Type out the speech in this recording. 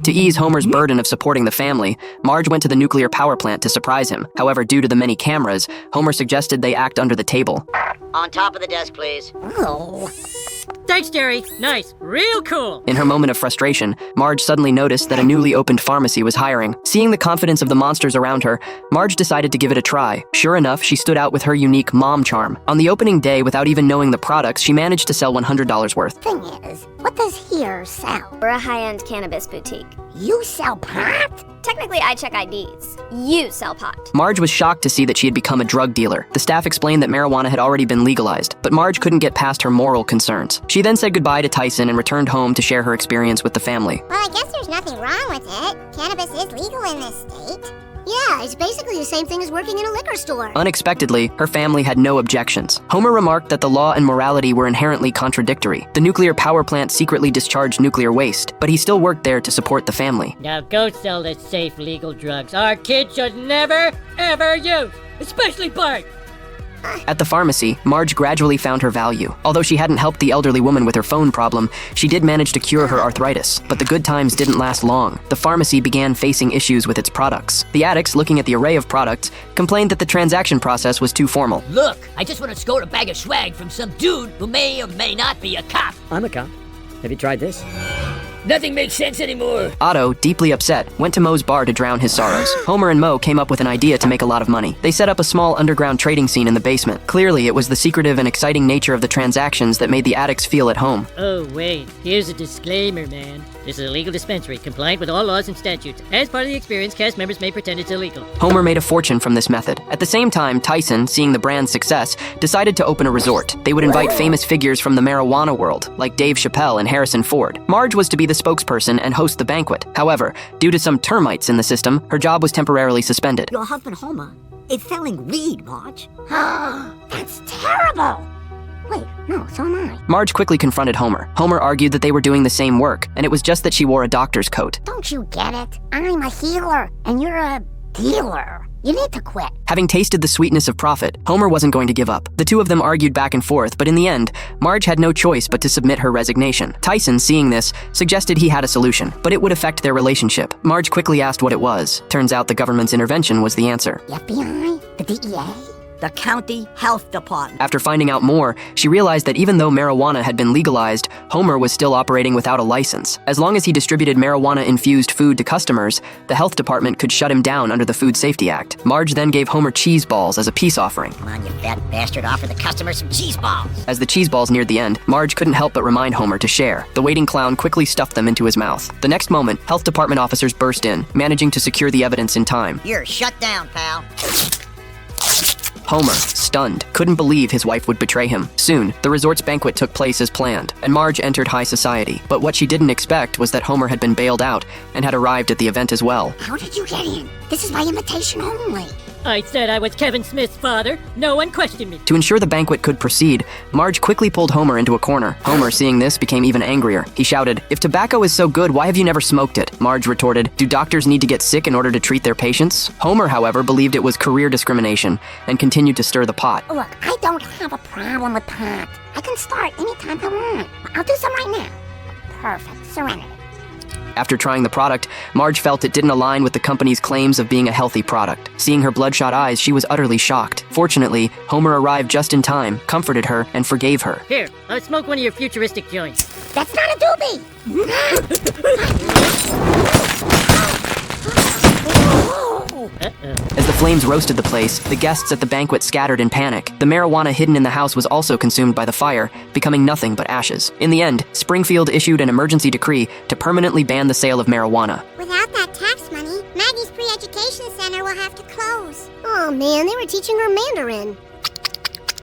To ease Homer's burden of supporting the family, Marge went to the nuclear power plant to surprise him. However, due to the many cameras, Homer suggested they act under the table. On top of the desk, please. Oh. Thanks, Jerry. Nice. Real cool. In her moment of frustration, Marge suddenly noticed that a newly opened pharmacy was hiring. Seeing the confidence of the monsters around her, Marge decided to give it a try. Sure enough, she stood out with her unique mom charm. On the opening day, without even knowing the products, she managed to sell $100 worth. Thing is, what does here sell? We're a high-end cannabis boutique. You sell pot? Technically, I check IDs. You sell pot. Marge was shocked to see that she had become a drug dealer. The staff explained that marijuana had already been legalized, but Marge couldn't get past her moral concerns. She then said goodbye to Tyson and returned home to share her experience with the family. Well, I guess there's nothing wrong with it. Cannabis is legal in this state. Yeah, it's basically the same thing as working in a liquor store. Unexpectedly, her family had no objections. Homer remarked that the law and morality were inherently contradictory. The nuclear power plant secretly discharged nuclear waste, but he still worked there to support the family. Now go sell the safe, legal drugs our kids should never, ever use. Especially Bart. At the pharmacy, Marge gradually found her value. Although she hadn't helped the elderly woman with her phone problem, she did manage to cure her arthritis. But the good times didn't last long. The pharmacy began facing issues with its products. The addicts, looking at the array of products, complained that the transaction process was too formal. Look, I just want to score a bag of swag from some dude who may or may not be a cop. I'm a cop. Have you tried this? Nothing makes sense anymore. Otto, deeply upset, went to Moe's bar to drown his sorrows. Homer and Moe came up with an idea to make a lot of money. They set up a small underground trading scene in the basement. Clearly, it was the secretive and exciting nature of the transactions that made the addicts feel at home. Oh, wait. Here's a disclaimer, man. This is a legal dispensary, compliant with all laws and statutes. As part of the experience, cast members may pretend it's illegal. Homer made a fortune from this method. At the same time, Tyson, seeing the brand's success, decided to open a resort. They would invite famous figures from the marijuana world, like Dave Chappelle and Harrison Ford. Marge was to be the spokesperson and host the banquet. However, due to some termites in the system, her job was temporarily suspended. Your husband Homer is selling weed, Marge. That's terrible. Wait, no, so am I. Marge quickly confronted Homer. Homer argued that they were doing the same work, and it was just that she wore a doctor's coat. Don't you get it? I'm a healer, and you're a dealer. You need to quit. Having tasted the sweetness of profit, Homer wasn't going to give up. The two of them argued back and forth, but in the end, Marge had no choice but to submit her resignation. Tyson, seeing this, suggested he had a solution, but it would affect their relationship. Marge quickly asked what it was. Turns out the government's intervention was the answer. The FBI? The DEA? The County Health Department. After finding out more, she realized that even though marijuana had been legalized, Homer was still operating without a license. As long as he distributed marijuana-infused food to customers, the health department could shut him down under the Food Safety Act. Marge then gave Homer cheese balls as a peace offering. Come on, you fat bastard, offer the customers some cheese balls. As the cheese balls neared the end, Marge couldn't help but remind Homer to share. The waiting clown quickly stuffed them into his mouth. The next moment, health department officers burst in, managing to secure the evidence in time. You're shut down, pal. Homer, stunned, couldn't believe his wife would betray him. Soon, the resort's banquet took place as planned, and Marge entered high society. But what she didn't expect was that Homer had been bailed out and had arrived at the event as well. How did you get in? This is by invitation only. I said I was Kevin Smith's father. No one questioned me. To ensure the banquet could proceed, Marge quickly pulled Homer into a corner. Homer, seeing this, became even angrier. He shouted, "If tobacco is so good, why have you never smoked it?" Marge retorted, "Do doctors need to get sick in order to treat their patients?" Homer, however, believed it was career discrimination and continued to stir the pot. Look, I don't have a problem with pot. I can start anytime I want. I'll do some right now. Perfect. Serenity. After trying the product, Marge felt it didn't align with the company's claims of being a healthy product. Seeing her bloodshot eyes, she was utterly shocked. Fortunately, Homer arrived just in time, comforted her, and forgave her. Here, I'll smoke one of your futuristic joints. That's not a doobie! As the flames roasted the place, the guests at the banquet scattered in panic. The marijuana hidden in the house was also consumed by the fire, becoming nothing but ashes. In the end, Springfield issued an emergency decree to permanently ban the sale of marijuana. Without that tax money, Maggie's pre-education center will have to close. Oh man, they were teaching her Mandarin.